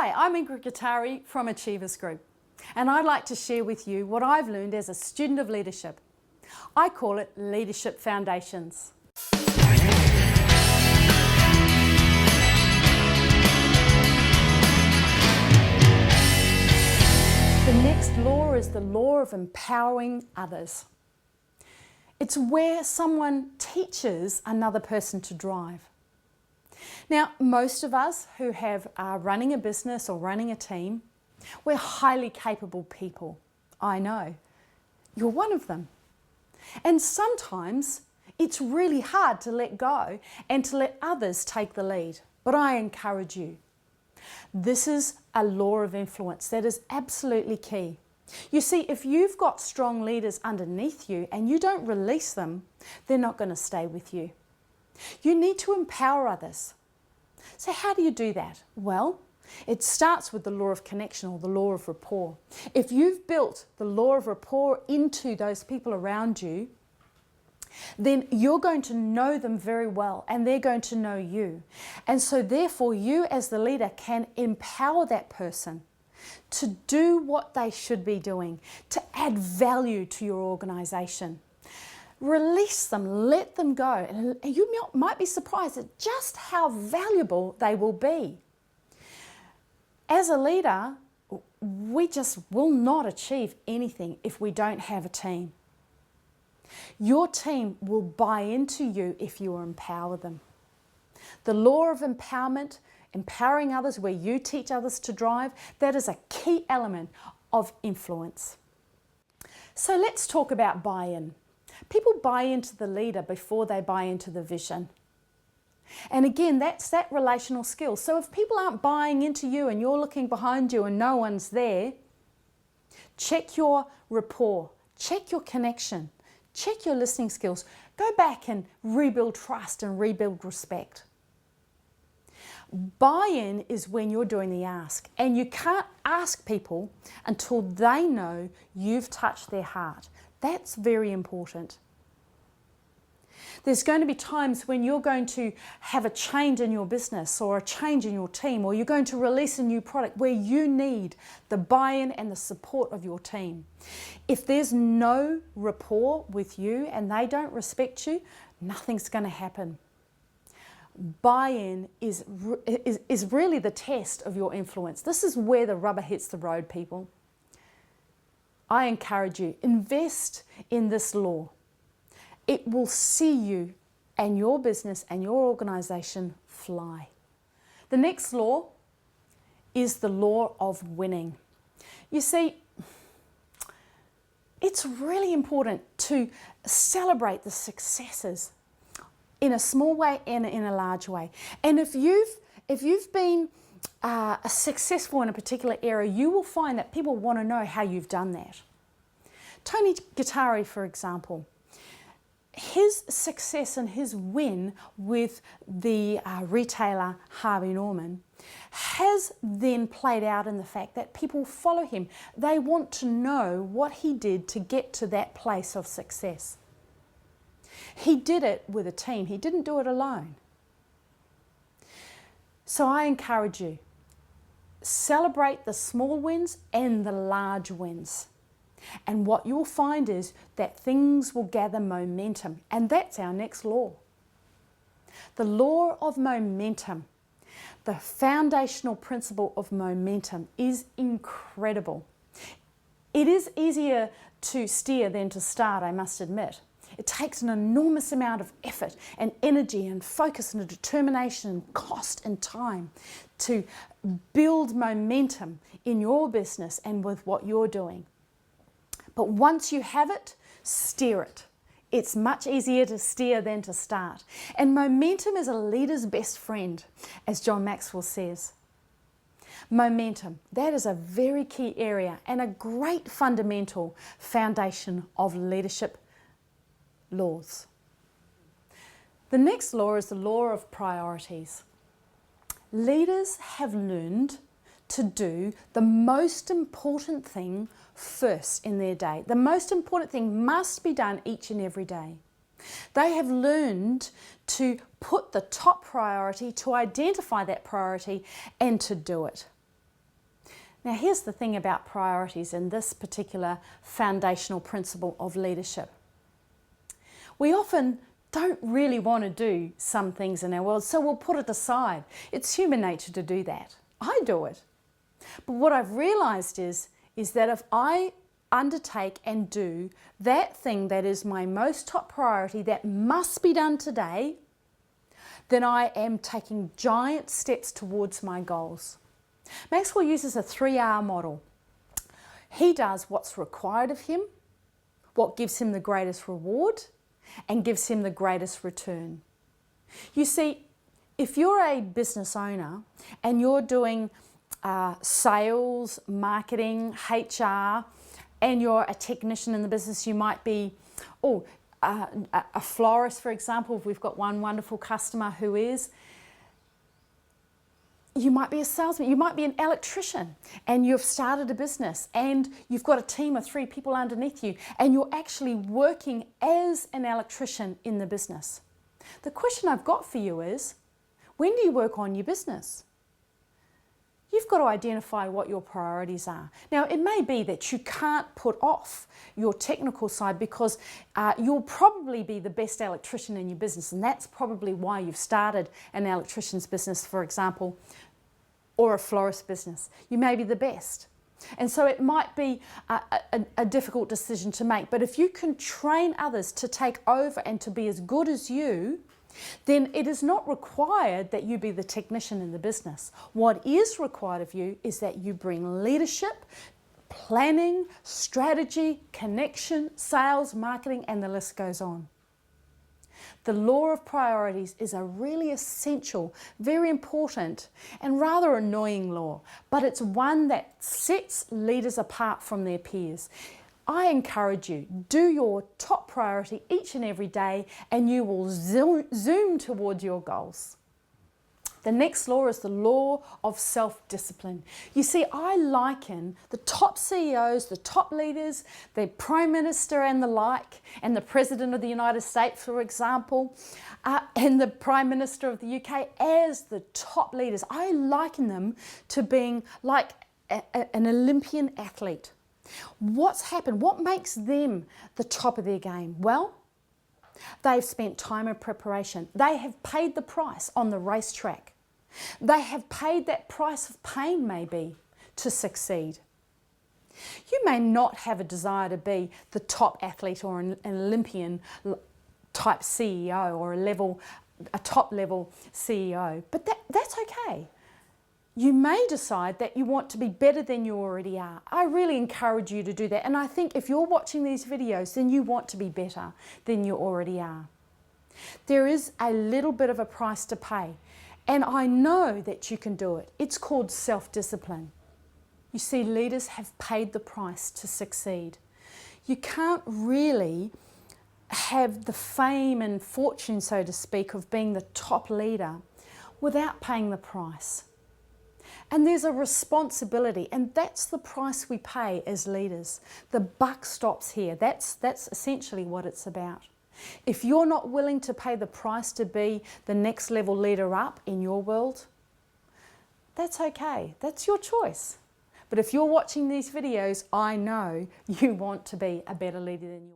Hi, I'm Ingrid Gattari from Achievers Group, and I'd like to share with you what I've learned as a student of leadership. I call it Leadership Foundations. The next law is the law of empowering others. It's where someone teaches another person to drive. Now, most of us who are running a business or running a team, we're highly capable people. I know. You're one of them. And sometimes it's really hard to let go and to let others take the lead. But I encourage you. This is a law of influence that is absolutely key. You see, if you've got strong leaders underneath you and you don't release them, they're not going to stay with you. You need to empower others. So how do you do that? Well, it starts with the law of connection or the law of rapport. If you've built the law of rapport into those people around you, then you're going to know them very well and they're going to know you. And so therefore you as the leader can empower that person to do what they should be doing, to add value to your organization. Release them, let them go. And you might be surprised at just how valuable they will be. As a leader, we just will not achieve anything if we don't have a team. Your team will buy into you if you empower them. The law of empowerment, empowering others where you teach others to drive, that is a key element of influence. So let's talk about buy-in. People buy into the leader before they buy into the vision. And again, that's that relational skill. So if people aren't buying into you and you're looking behind you and no one's there, check your rapport, check your connection, check your listening skills. Go back and rebuild trust and rebuild respect. Buy-in is when you're doing the ask, and you can't ask people until they know you've touched their heart. That's very important. There's going to be times when you're going to have a change in your business or a change in your team, or you're going to release a new product where you need the buy-in and the support of your team. If there's no rapport with you and they don't respect you, nothing's going to happen. Buy-in is really the test of your influence. This is where the rubber hits the road, people. I encourage you, invest in this law. It will see you and your business and your organization fly. The next law is the law of winning. You see, it's really important to celebrate the successes in a small way and in a large way. And if you've been successful in a particular area, you will find that people want to know how you've done that. Tony Gattari, for example, his success and his win with the retailer Harvey Norman has then played out in the fact that people follow him. They want to know what he did to get to that place of success. He did it with a team. He didn't do it alone. So I encourage you, celebrate the small wins and the large wins. And what you'll find is that things will gather momentum. And that's our next law. The law of momentum. The foundational principle of momentum is incredible. It is easier to steer than to start, I must admit. It takes an enormous amount of effort and energy and focus and determination and cost and time to build momentum in your business and with what you're doing. But once you have it, steer it. It's much easier to steer than to start. And momentum is a leader's best friend, as John Maxwell says. Momentum, that is a very key area and a great fundamental foundation of leadership laws. The next law is the law of priorities. Leaders have learned to do the most important thing first in their day. The most important thing must be done each and every day. They have learned to put the top priority, to identify that priority and to do it. Now, here's the thing about priorities and this particular foundational principle of leadership. We often don't really want to do some things in our world, so we'll put it aside. It's human nature to do that. I do it. But what I've realized is that if I undertake and do that thing that is my most top priority, that must be done today, then I am taking giant steps towards my goals. Maxwell uses a 3R model. He does what's required of him, what gives him the greatest reward, and gives him the greatest return. You see, if you're a business owner and you're doing sales, marketing, HR, and you're a technician in the business, you might be, a florist, for example. We've got one wonderful customer who is. You might be a salesman, you might be an electrician, and you've started a business and you've got a team of 3 people underneath you and you're actually working as an electrician in the business. The question I've got for you is, when do you work on your business? You've got to identify what your priorities are. Now, it may be that you can't put off your technical side because you'll probably be the best electrician in your business, and that's probably why you've started an electrician's business, for example, or a florist business. You may be the best. And so it might be a difficult decision to make. But if you can train others to take over and to be as good as you, then it is not required that you be the technician in the business. What is required of you is that you bring leadership, planning, strategy, connection, sales, marketing, and the list goes on. The law of priorities is a really essential, very important, and rather annoying law, but it's one that sets leaders apart from their peers. I encourage you, do your top priority each and every day and you will zoom towards your goals. The next law is the law of self-discipline. You see, I liken the top CEOs, the top leaders, the Prime Minister and the like, and the President of the United States, for example, and the Prime Minister of the UK as the top leaders. I liken them to being like an Olympian athlete. What's happened? What makes them the top of their game? Well, they've spent time in preparation. They have paid the price on the racetrack. They have paid that price of pain, maybe, to succeed. You may not have a desire to be the top athlete or an Olympian type CEO or a top level CEO, but that's okay. You may decide that you want to be better than you already are. I really encourage you to do that. And I think if you're watching these videos, then you want to be better than you already are. There is a little bit of a price to pay. And I know that you can do it. It's called self-discipline. You see, leaders have paid the price to succeed. You can't really have the fame and fortune, so to speak, of being the top leader without paying the price. And there's a responsibility, and that's the price we pay as leaders. The buck stops here. That's essentially what it's about. If you're not willing to pay the price to be the next level leader up in your world, that's okay. That's your choice. But if you're watching these videos, I know you want to be a better leader than you are.